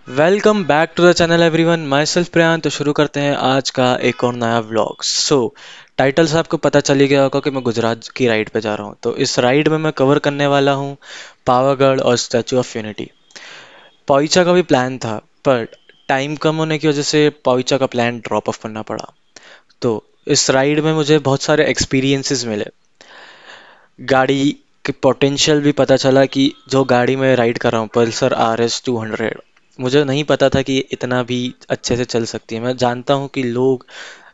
Welcome back to the channel everyone, myself Prayan. तो शुरू करते हैं आज का एक और नया व्लॉग। टाइटल से आपको पता चल ही गया होगा कि मैं गुजरात की राइड पे जा रहा हूँ। तो इस राइड में मैं कवर करने वाला हूँ पावागढ़ और स्टैचू ऑफ यूनिटी। पौइचा का भी प्लान था, पर टाइम कम होने की वजह से पौइचा का प्लान ड्रॉप ऑफ करना पड़ा। तो इस राइड में मुझे बहुत सारे एक्सपीरियंसेस मिले। गाड़ी के पोटेंशियल भी पता चला कि जो गाड़ी में राइड कर रहा हूँ, पल्सर RS 200, मुझे नहीं पता था कि ये इतना भी अच्छे से चल सकती है। मैं जानता हूँ कि लोग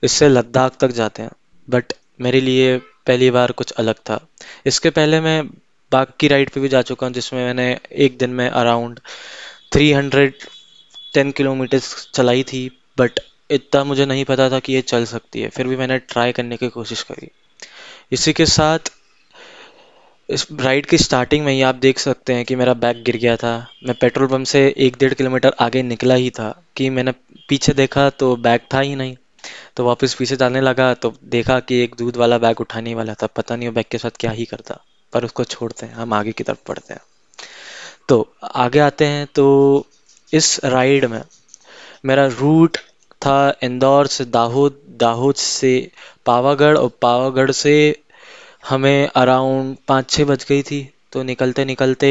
इससे लद्दाख तक जाते हैं, बट मेरे लिए पहली बार कुछ अलग था। इसके पहले मैं बाकी राइड पे भी जा चुका हूँ, जिसमें मैंने एक दिन में अराउंड 310 किलोमीटर चलाई थी, बट इतना मुझे नहीं पता था कि ये चल सकती है। फिर भी मैंने ट्राई करने की कोशिश करी। इसी के साथ इस राइड की स्टार्टिंग में ही आप देख सकते हैं कि मेरा बैग गिर गया था। मैं पेट्रोल पंप से 1-1.5 किलोमीटर आगे निकला ही था कि मैंने पीछे देखा तो बैग था ही नहीं। तो वापस पीछे जाने लगा तो देखा कि एक दूध वाला बैग उठाने वाला था। पता नहीं वो बैग के साथ क्या ही करता, पर उसको छोड़ते हैं, हम आगे की तरफ बढ़ते हैं। तो आगे आते हैं। तो इस राइड में मेरा रूट था इंदौर से दाहोद, दाहोद से पावागढ़, और पावागढ़ से हमें अराउंड 5-6 बज गई थी। तो निकलते निकलते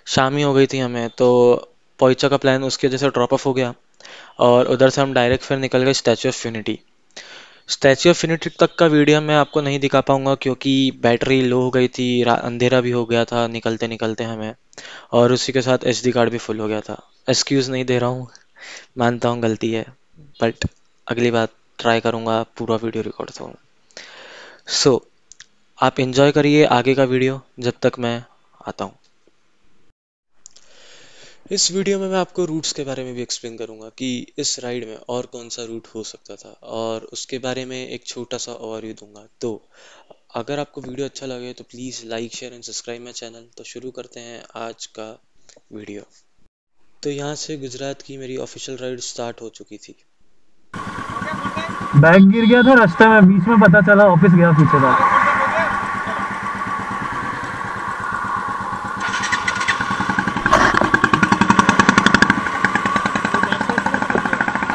शाम ही हो गई थी हमें। तो पोइचा का प्लान उसकी वजह से ड्रॉप ऑफ हो गया, और उधर से हम डायरेक्ट फिर निकल गए statue of unity. Statue of unity तक का वीडियो मैं आपको नहीं दिखा पाऊंगा, क्योंकि बैटरी लो हो गई थी, अंधेरा भी हो गया था निकलते निकलते हमें, और उसी के साथ SD कार्ड भी फुल हो गया था। एक्सक्यूज़ नहीं दे रहा हूँ, मानता हूँ गलती है, बट अगली बार ट्राई करूँगा पूरा वीडियो रिकॉर्ड करूँ। सो आप एंजॉय करिए आगे का वीडियो, जब तक मैं आता हूँ। इस वीडियो में मैं आपको रूट्स के बारे में भी एक्सप्लेन करूंगा कि इस राइड में और कौन सा रूट हो सकता था, और उसके बारे में एक छोटा सा ओवरव्यू दूंगा। तो अगर आपको वीडियो अच्छा लगे तो please like, share and subscribe my channel. तो शुरू करते हैं आज का वीडियो। तो यहाँ से गुजरात की मेरी ऑफिशियल राइड स्टार्ट हो चुकी थी। बैग गिर गया था रास्ते में, बीच में पता चला ऑफिस गया पीछे था।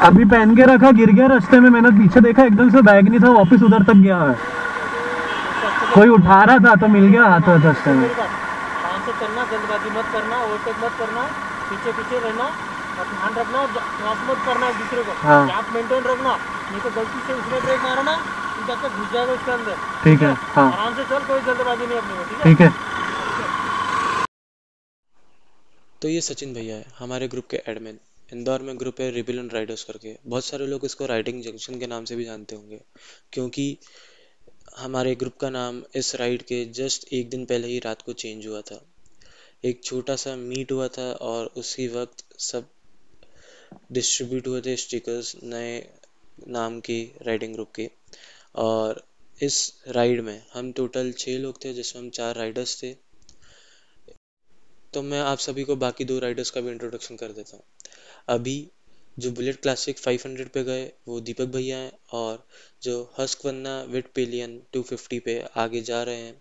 अभी पहन के रखा, गिर गया रास्ते में। मैंने पीछे देखा, एकदम से बैग नहीं था, वापस उधर तक गया है। कोई उठा रहा था तो मिल गया हाथ रास्ते में। आराम से चलना, जल्दबाजी मत करना, ओवरटेक मत करना, पीछे पीछे रहना और ध्यान रखना, क्रॉस मत करना एक दूसरे को। हाँ। गैप मेंटेन रखना, नहीं तो गलती से उसने ब्रेक मारा ना तो जाकर घुस जाएगा उसके अंदर। ठीक है। हाँ आराम से चल, कोई जल्दबाजी नहीं अपने में, ठीक है। तो ये सचिन भैया है, हमारे ग्रुप के एडमिन। इंदौर में ग्रुप है रिबेलियन राइडर्स करके। बहुत सारे लोग इसको राइडिंग जंक्शन के नाम से भी जानते होंगे, क्योंकि हमारे ग्रुप का नाम इस राइड के जस्ट एक दिन पहले ही रात को चेंज हुआ था। एक छोटा सा मीट हुआ था, और उसी वक्त सब डिस्ट्रीब्यूट हुए थे स्टिकर्स नए नाम के राइडिंग ग्रुप के। और इस राइड में हम टोटल 6 लोग थे, जिसमें हम 4 राइडर्स थे। तो मैं आप सभी को बाकी 2 राइडर्स का भी इंट्रोडक्शन कर देता हूँ। अभी जो बुलेट क्लासिक 500 पे गए वो दीपक भैया हैं, और जो हस्कवन्ना विद पिलियन 250 पे आगे जा रहे हैं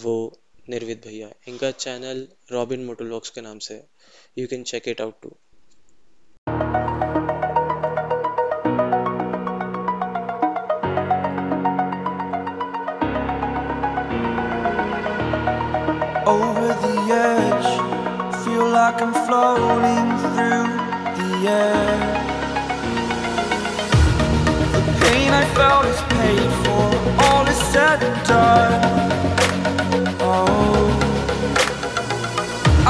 वो निर्विद भैया हैं। इनका चैनल रॉबिन मोटोलॉग्स के नाम से है, you can check it out too. Over the edge, feel like I'm floating through the air. The pain I felt is paid for, all is said and done. Oh,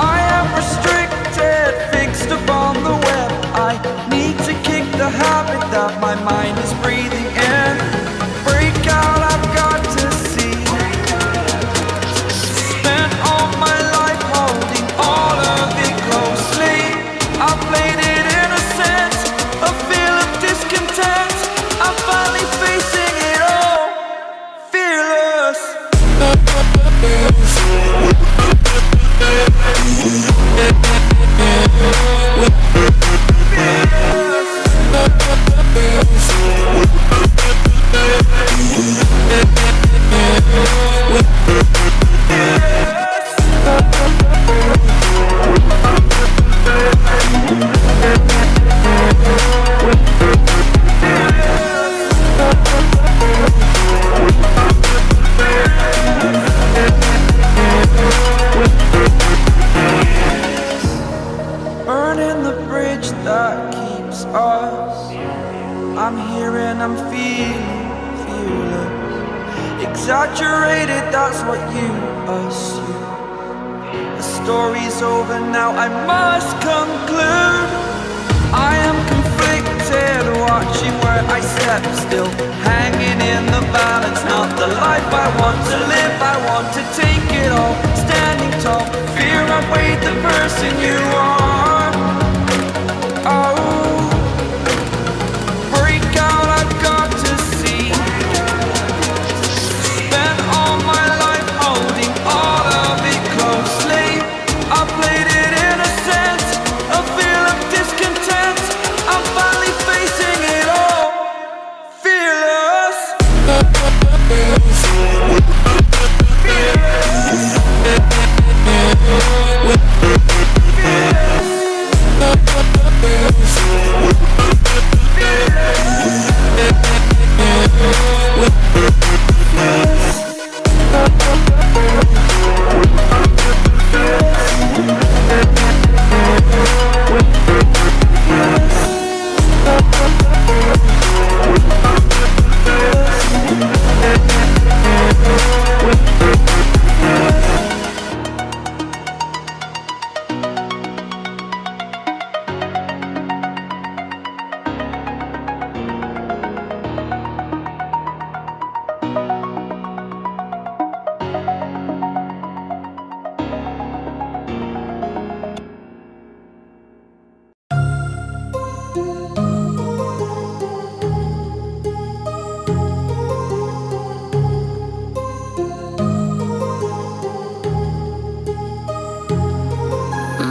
I am restricted, fixed upon the web. I need to kick the habit that my mind is breathing in. Break out, I've got to see. Spent all my life holding all of it closely. I played it innocent, a feel of discontent. I'm finally facing it all, fearless. that keeps us. I'm here and I'm feeling fearless. Exaggerated, that's what you assume. The story's over now, I must conclude. I am conflicted, watching where I step still, hanging in the balance. Not the life I want to live, I want to take it all. Standing tall, fear I've weighed the person you are. Oh, break out, I've got to see. Spent all my life holding all of it closely. I played it innocent, a feel of discontent. I'm finally facing it all, fearless.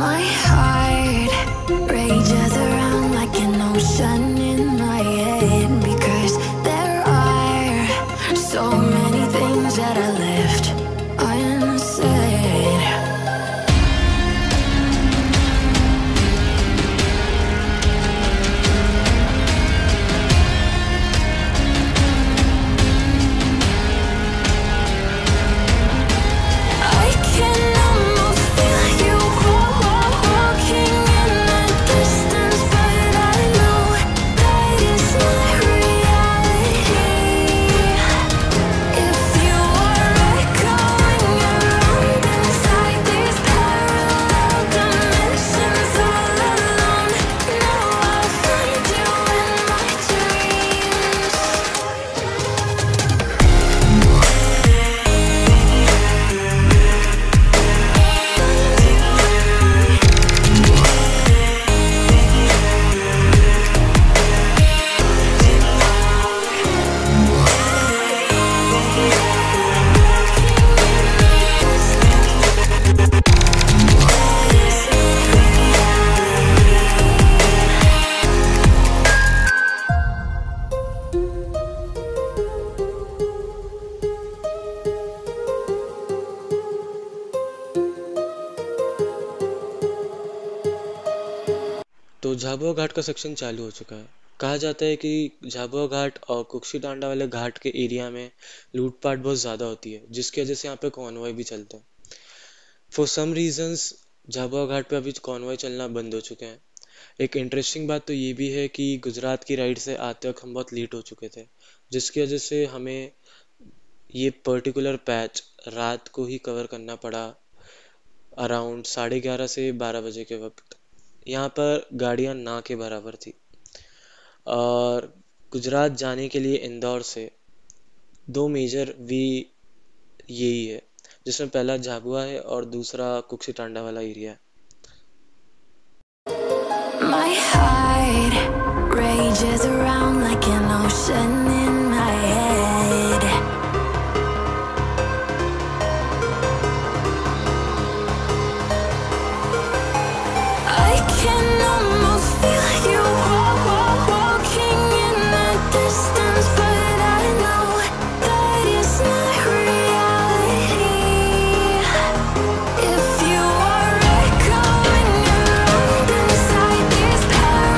My heart rages around like an ocean in my head, because there are so many things that I left unsaid. I can almost feel you walking in the distance, but I know that it's not reality. If you are echoing around inside these parallel dimensions all alone, know I'll find you in my dreams. तो झाबुआ घाट का section चालू हो चुका है। कहा जाता है कि झाबुआ घाट और कुक्शी टांडा वाले घाट के एरिया में लूटपाट बहुत ज़्यादा होती है, जिसकी वजह से यहाँ पे कॉन्वॉय भी चलते हैं। फॉर सम रीजंस झाबुआ घाट पे अभी कॉन्वॉय चलना बंद हो चुके हैं। एक इंटरेस्टिंग बात तो ये भी है कि गुजरात की राइड से आते वक्त हम बहुत लेट हो चुके थे, जिसकी वजह से हमें ये पर्टिकुलर पैच रात को ही कवर करना पड़ा, अराउंड 11:30 से 12 बजे के वक्त। यहाँ पर गाड़ियाँ ना के बराबर थी। और गुजरात जाने के लिए इंदौर से 2 मेजर वे यही है, जिसमें पहला झाबुआ है और दूसरा कुक्शी टांडा वाला एरिया है। My heart rages around like an ocean in my head. I can almost feel you walking in the distance, but I know that it's not reality. If you are echoing around inside these parallel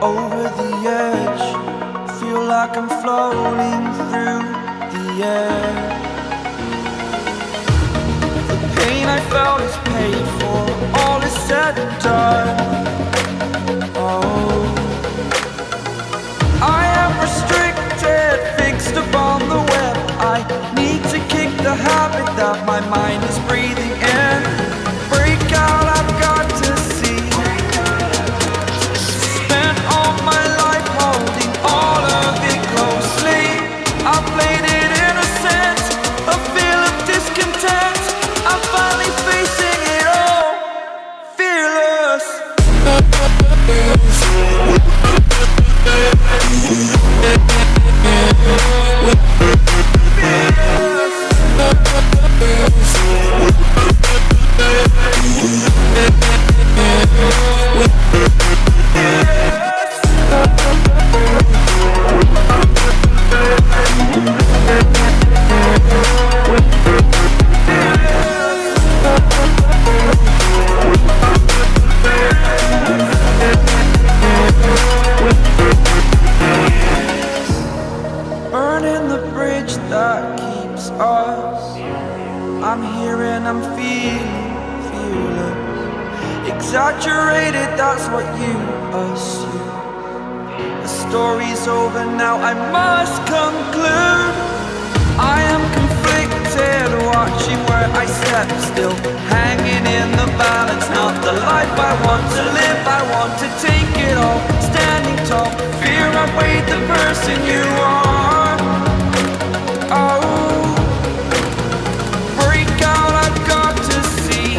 over the edge. Feel like I'm floating through the air. The pain I felt is paid for, all is said and done. Oh, I am restricted, fixed upon the web. I need to kick the habit that my mind is breathing in. Break out, I've got to see. Spent all my life holding all of it closely. I played it innocent, a feel of discontent. I'm finally facing it all, fearless. Burning the bridge that keeps us. I'm here and I'm feeling fearless. Exaggerated, that's what you assume. The story's over now, I must conclude. I am conflicted, watching where I step still, hanging in the balance. Not the life I want to live, I want to take it all. Standing tall, fear outweighed the person you are. Oh, break out, I've got to see.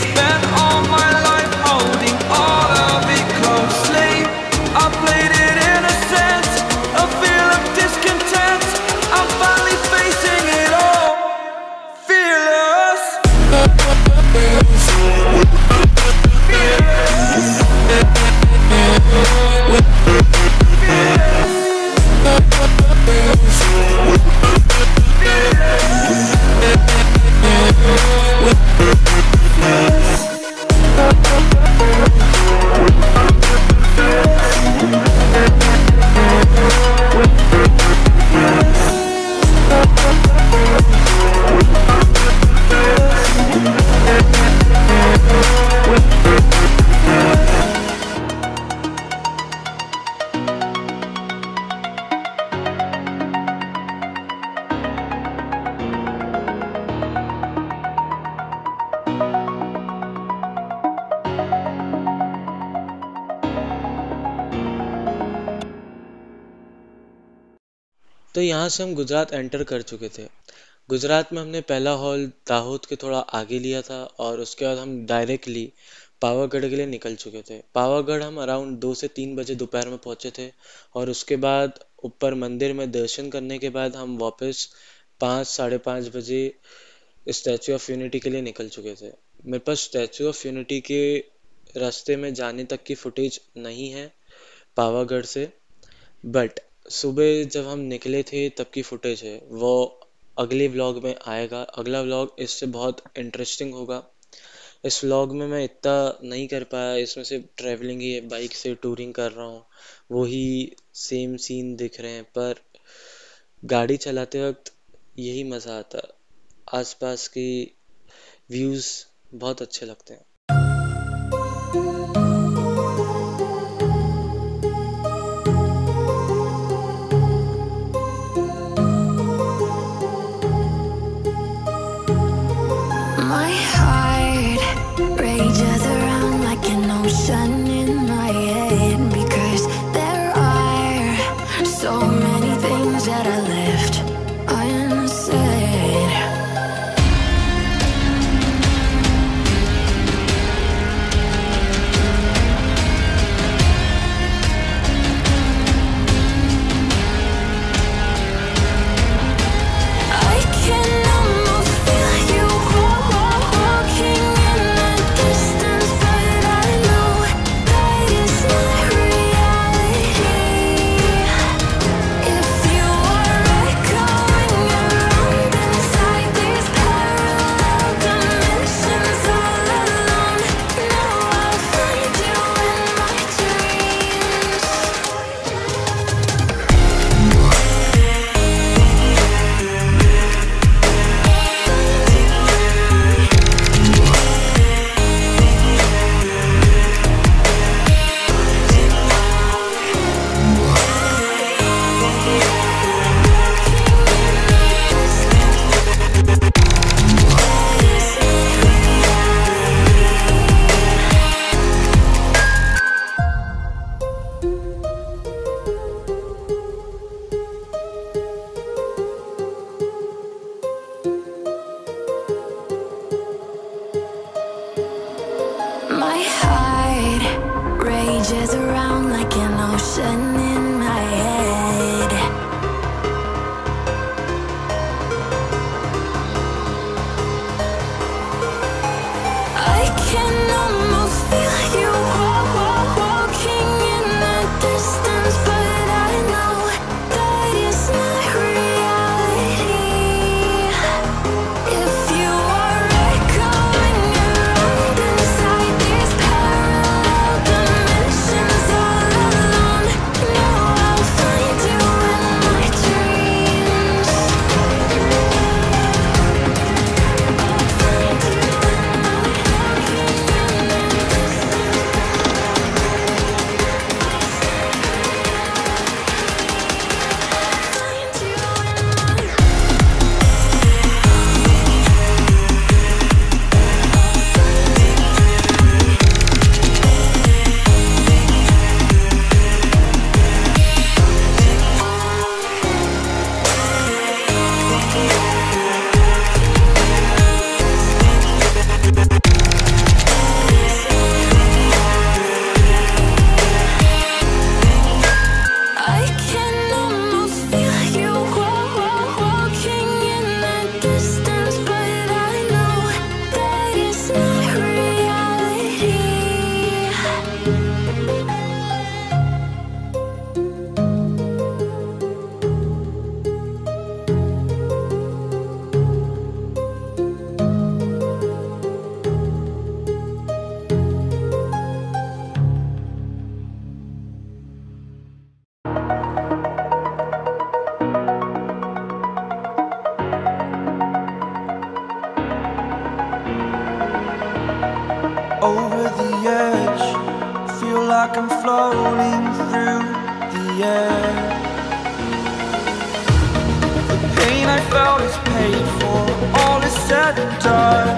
Spent all my life holding all of it closely. I played it innocent, a feel of discontent. I'm finally facing it all, fearless. तो यहाँ से हम Gujarat enter कर चुके थे। गुजरात में हमने पहला हॉल दाहोद के थोड़ा आगे लिया था और उसके बाद हम डायरेक्टली पावागढ़ के लिए निकल चुके थे। पावागढ़ हम अराउंड 2 से 3 बजे दोपहर में पहुंचे थे और उसके बाद ऊपर मंदिर में दर्शन करने के बाद हम वापस 5 साढ़े 5 बजे स्टैचू ऑफ यूनिटी के लिए निकल चुके थे। मेरे पास स्टैचू ऑफ यूनिटी के रास्ते में जाने तक की फुटेज नहीं है पावागढ़ से, बट सुबह जब हम निकले थे तब की फुटेज है, वो अगले व्लॉग में आएगा। अगला व्लॉग इससे बहुत इंटरेस्टिंग होगा। इस व्लॉग में मैं इतना नहीं कर पाया, इसमें सिर्फ ट्रैवलिंग ही है, बाइक से टूरिंग कर रहा हूँ, वही सेम सीन दिख रहे हैं, पर गाड़ी चलाते वक्त यही मज़ा आता है। आसपास की व्यूज़ बहुत अच्छे लगते हैं। My heart rages around like an ocean in my head, because there are so many things that I left unsaid. feel like I'm floating through the air. The pain I felt is paid for, all is said and done.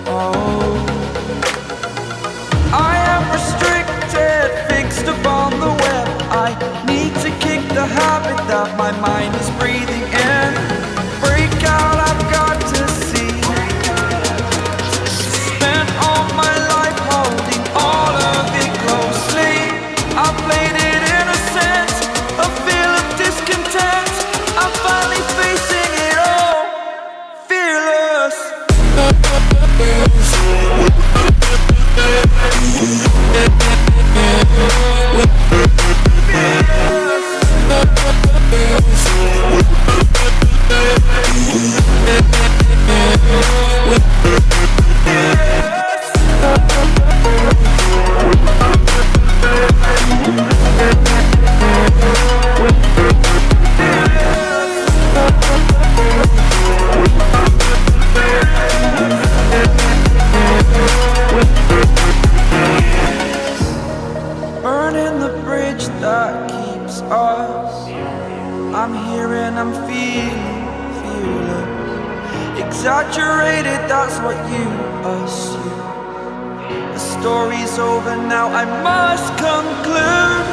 Oh, I am restricted, fixed upon the web. I need to kick the habit that my mind is breathing in. Break out, I've got to see. Spent all my life holding all of it closely. I played it innocent, a feel of discontent. I'm finally facing it all, fearless. Burning the bridge that keeps us. I'm here and I'm feeling fearless. Exaggerated, that's what you assume. The story's over now, I must conclude.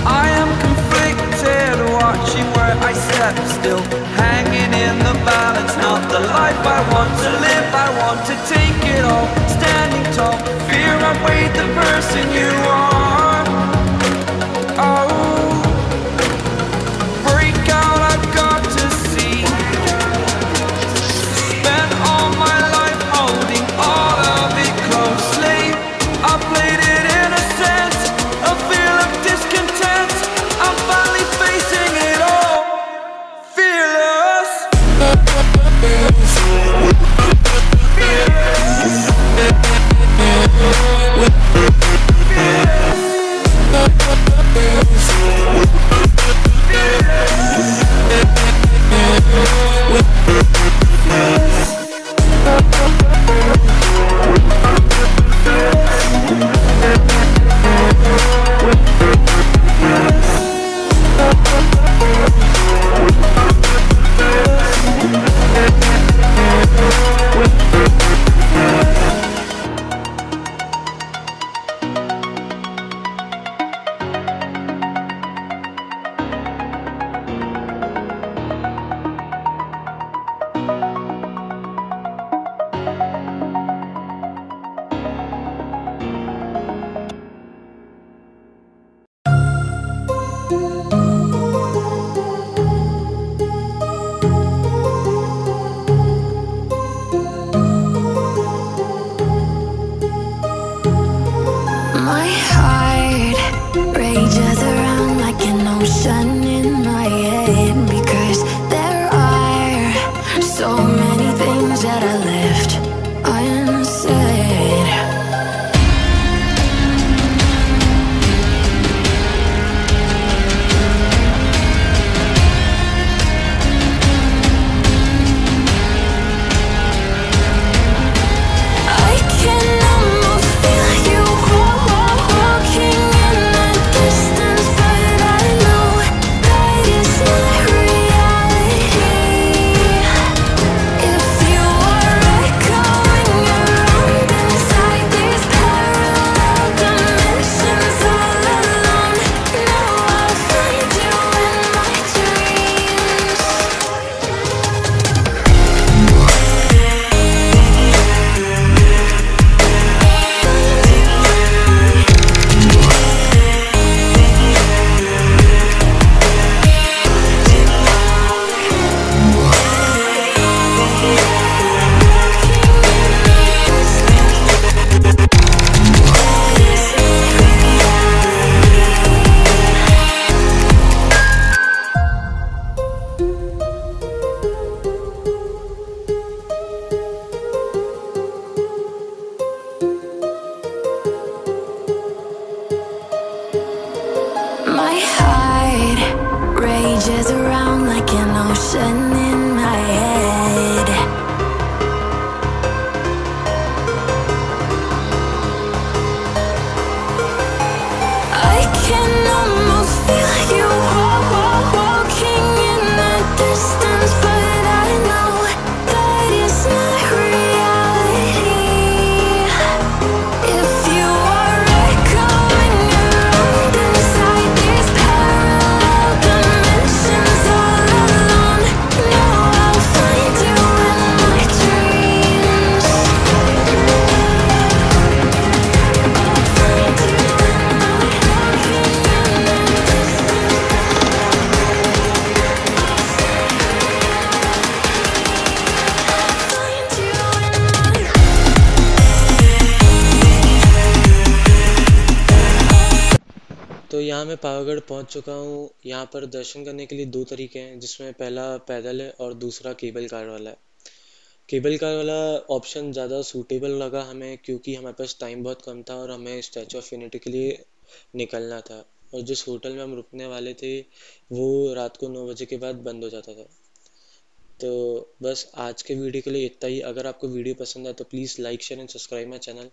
I am conflicted, watching where I step still, hanging in the balance. Not the life I want to live, I want to take it all. Standing tall, fear outweighed the person you are. Oh, break out, I've got to see. Spent all my life holding all of it closely. I played it innocent, a feel of discontent. I'm finally facing it all, fearless. My heart rages around like an ocean in my head, because there are so many things that I left unsaid. I can almost feel you walking in the distance, but I know that it's not reality. If you are echoing around inside these parallel dimensions all alone, know I'll find you in my dreams. My heart rages around like an ocean in my head. तो यहाँ मैं पावागढ़ पहुँच चुका हूँ। यहाँ पर दर्शन करने के लिए दो तरीके हैं, जिसमें पहला पैदल है और दूसरा केबल कार वाला है। केबल कार वाला ऑप्शन ज़्यादा सूटेबल लगा हमें, क्योंकि हमारे पास टाइम बहुत कम था और हमें स्टैचू ऑफ यूनिटी के लिए निकलना था, और जिस होटल में हम रुकने वाले थे वो रात को 9 बजे के बाद बंद हो जाता था। तो बस आज के वीडियो के लिए इतना ही। अगर आपको वीडियो पसंद आए तो please like share and subscribe my channel.